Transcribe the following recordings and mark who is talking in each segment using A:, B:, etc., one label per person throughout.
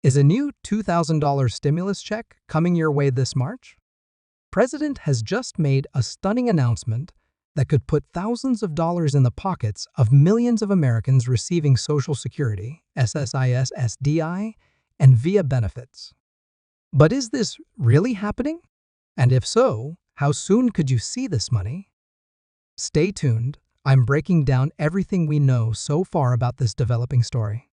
A: Is a new $2,000 stimulus check coming your way this March? President has just made a stunning announcement that could put thousands of dollars in the pockets of millions of Americans receiving Social Security, SSI, SSDI, and VIA benefits. But is this really happening? And if so, how soon could you see this money? Stay tuned. I'm breaking down everything we know so far about this developing story.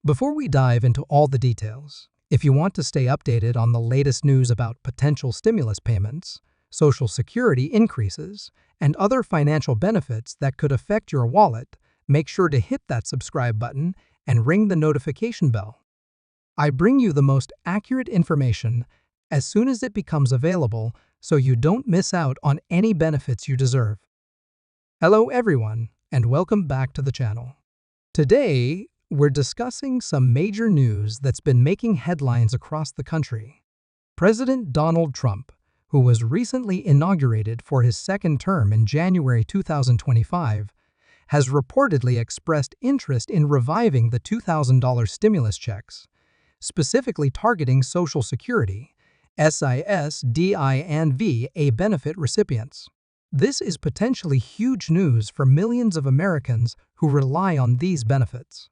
A: Before we dive into all the details, if you want to stay updated on the latest news about potential stimulus payments, Social Security increases, and other financial benefits that could affect your wallet, make sure to hit that subscribe button and ring the notification bell. I bring you the most accurate information as soon as it becomes available so you don't miss out on any benefits you deserve. Hello everyone, and welcome back to the channel. Today, we're discussing some major news that's been making headlines across the country. President Donald Trump, who was recently inaugurated for his second term in January 2025, has reportedly expressed interest in reviving the $2,000 stimulus checks, specifically targeting Social Security, SSI, and VA benefit recipients. This is potentially huge news for millions of Americans who rely on these benefits.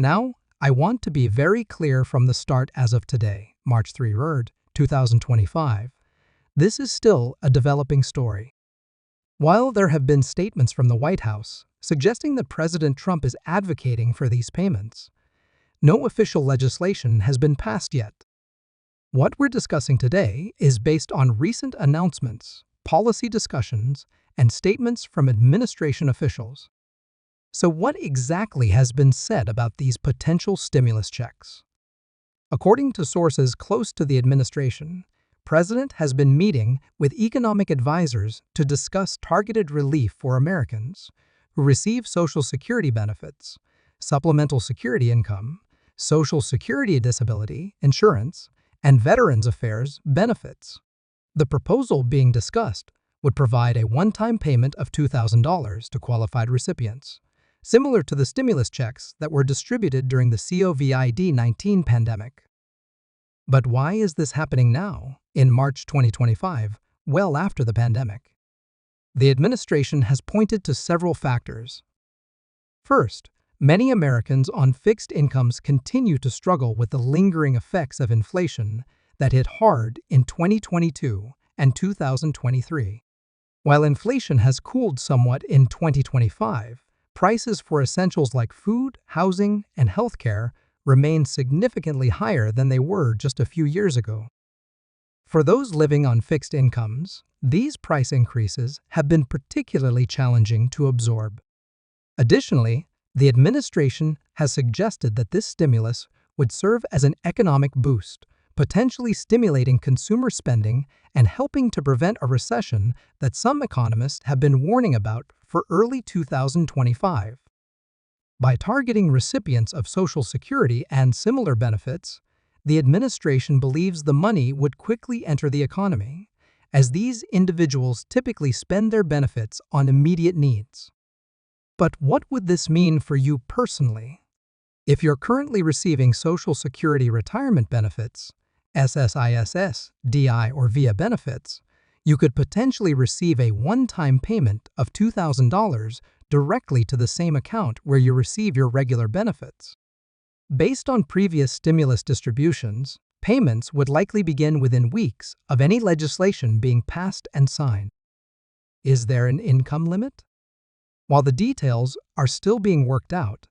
A: Now, I want to be very clear from the start as of today, March 3rd, 2025. This is still a developing story. While there have been statements from the White House suggesting that President Trump is advocating for these payments, no official legislation has been passed yet. What we're discussing today is based on recent announcements, policy discussions, and statements from administration officials. So what exactly has been said about these potential stimulus checks? According to sources close to the administration, President has been meeting with economic advisors to discuss targeted relief for Americans who receive Social Security benefits, supplemental security income, Social Security disability insurance, and Veterans Affairs benefits. The proposal being discussed would provide a one-time payment of $2,000 to qualified recipients, similar to the stimulus checks that were distributed during the COVID-19 pandemic. But why is this happening now, in March 2025, well after the pandemic? The administration has pointed to several factors. First, many Americans on fixed incomes continue to struggle with the lingering effects of inflation that hit hard in 2022 and 2023. While inflation has cooled somewhat in 2025, prices for essentials like food, housing, and healthcare remain significantly higher than they were just a few years ago. For those living on fixed incomes, these price increases have been particularly challenging to absorb. Additionally, the administration has suggested that this stimulus would serve as an economic boost, potentially stimulating consumer spending and helping to prevent a recession that some economists have been warning about for early 2025. By targeting recipients of Social Security and similar benefits, the administration believes the money would quickly enter the economy, as these individuals typically spend their benefits on immediate needs. But what would this mean for you personally? If you're currently receiving Social Security retirement benefits, SSI, SSDI, or VIA benefits, you could potentially receive a one-time payment of $2,000 directly to the same account where you receive your regular benefits. Based on previous stimulus distributions, payments would likely begin within weeks of any legislation being passed and signed. Is there an income limit? While the details are still being worked out,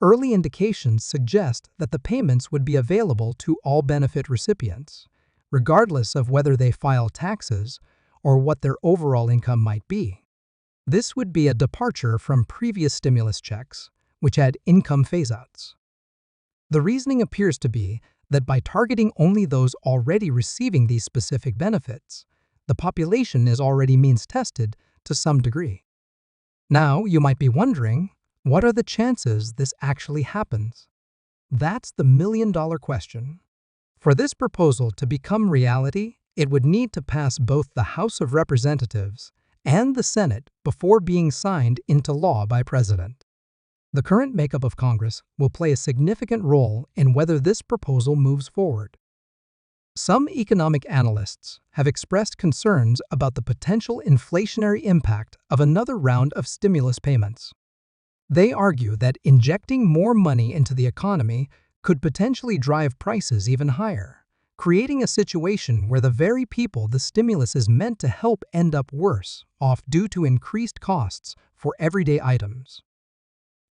A: early indications suggest that the payments would be available to all benefit recipients, regardless of whether they file taxes or what their overall income might be. This would be a departure from previous stimulus checks, which had income phase-outs. The reasoning appears to be that by targeting only those already receiving these specific benefits, the population is already means-tested to some degree. Now, you might be wondering, what are the chances this actually happens? That's the million-dollar question. For this proposal to become reality, it would need to pass both the House of Representatives and the Senate before being signed into law by President. The current makeup of Congress will play a significant role in whether this proposal moves forward. Some economic analysts have expressed concerns about the potential inflationary impact of another round of stimulus payments. They argue that injecting more money into the economy could potentially drive prices even higher, creating a situation where the very people the stimulus is meant to help end up worse off due to increased costs for everyday items.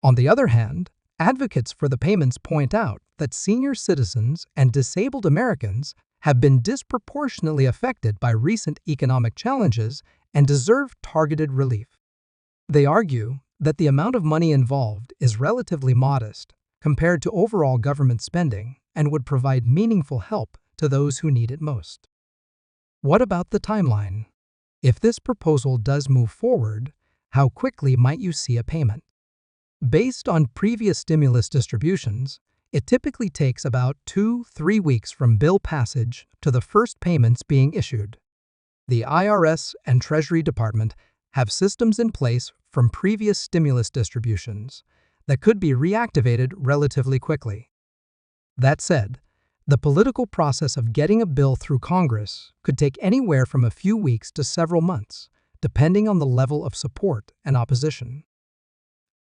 A: On the other hand, advocates for the payments point out that senior citizens and disabled Americans have been disproportionately affected by recent economic challenges and deserve targeted relief. They argue that the amount of money involved is relatively modest compared to overall government spending and would provide meaningful help to those who need it most. What about the timeline? If this proposal does move forward, how quickly might you see a payment? Based on previous stimulus distributions, it typically takes about 2-3 weeks from bill passage to the first payments being issued. The IRS and Treasury Department have systems in place from previous stimulus distributions that could be reactivated relatively quickly. That said, the political process of getting a bill through Congress could take anywhere from a few weeks to several months, depending on the level of support and opposition.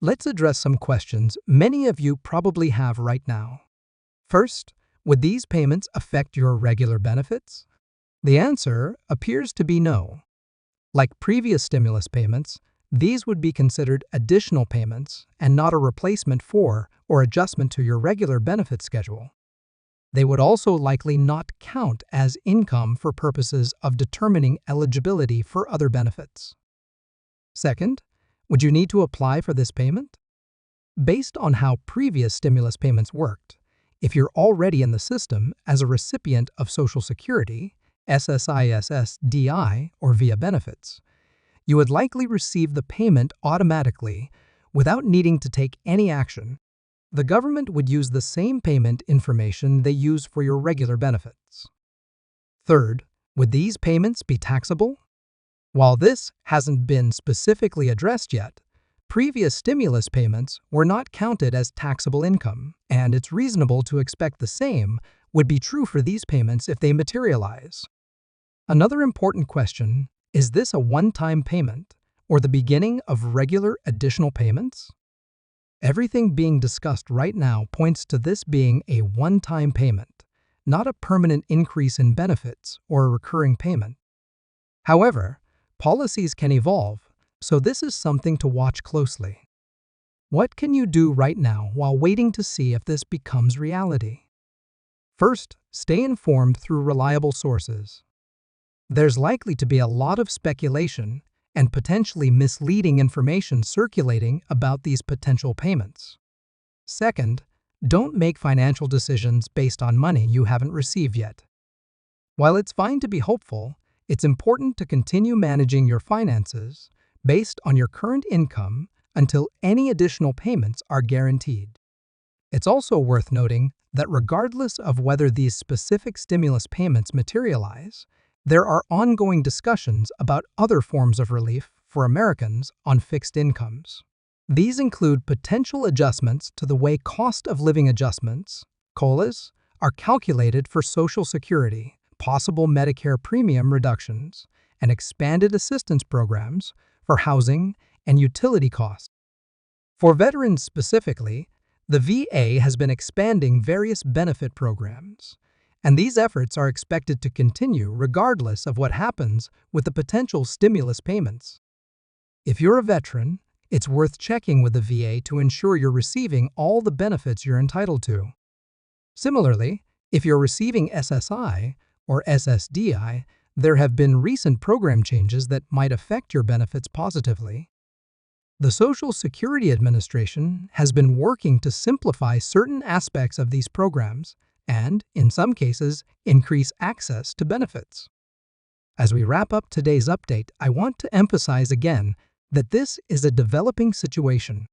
A: Let's address some questions many of you probably have right now. First, would these payments affect your regular benefits? The answer appears to be no. Like previous stimulus payments, these would be considered additional payments and not a replacement for or adjustment to your regular benefit schedule. They would also likely not count as income for purposes of determining eligibility for other benefits. Second, would you need to apply for this payment? Based on how previous stimulus payments worked, if you're already in the system as a recipient of Social Security, SSI, SSDI, or via benefits, you would likely receive the payment automatically without needing to take any action. The government would use the same payment information they use for your regular benefits. Third, would these payments be taxable? While this hasn't been specifically addressed yet, previous stimulus payments were not counted as taxable income, and it's reasonable to expect the same would be true for these payments if they materialize. Another important question: is this a one-time payment or the beginning of regular additional payments? Everything being discussed right now points to this being a one-time payment, not a permanent increase in benefits or a recurring payment. However, policies can evolve, so this is something to watch closely. What can you do right now while waiting to see if this becomes reality? First, stay informed through reliable sources. There's likely to be a lot of speculation and potentially misleading information circulating about these potential payments. Second, don't make financial decisions based on money you haven't received yet. While it's fine to be hopeful, it's important to continue managing your finances based on your current income until any additional payments are guaranteed. It's also worth noting that regardless of whether these specific stimulus payments materialize, there are ongoing discussions about other forms of relief for Americans on fixed incomes. These include potential adjustments to the way cost of living adjustments, COLAs, are calculated for Social Security, possible Medicare premium reductions, and expanded assistance programs for housing and utility costs. For veterans specifically, the VA has been expanding various benefit programs, and these efforts are expected to continue regardless of what happens with the potential stimulus payments. If you're a veteran, it's worth checking with the VA to ensure you're receiving all the benefits you're entitled to. Similarly, if you're receiving SSI or SSDI, there have been recent program changes that might affect your benefits positively. The Social Security Administration has been working to simplify certain aspects of these programs and, in some cases, increase access to benefits. As we wrap up today's update, I want to emphasize again that this is a developing situation.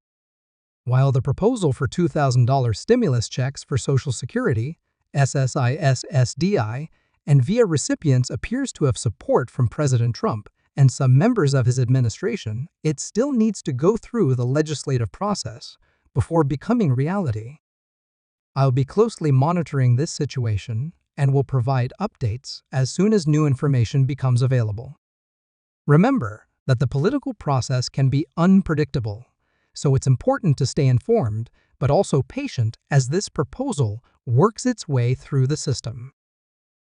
A: While the proposal for $2,000 stimulus checks for Social Security, SSI, SSDI, and via recipients appears to have support from President Trump and some members of his administration, it still needs to go through the legislative process before becoming reality. I'll be closely monitoring this situation and will provide updates as soon as new information becomes available. Remember that the political process can be unpredictable, so it's important to stay informed but also patient as this proposal works its way through the system.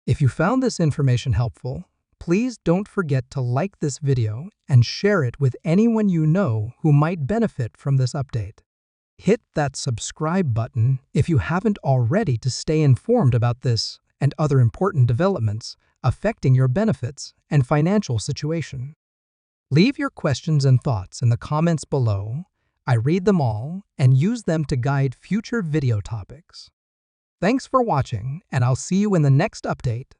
A: If you found this information helpful, please don't forget to like this video and share it with anyone you know who might benefit from this update. Hit that subscribe button if you haven't already to stay informed about this and other important developments affecting your benefits and financial situation. Leave your questions and thoughts in the comments below. I read them all and use them to guide future video topics. Thanks for watching, and I'll see you in the next update.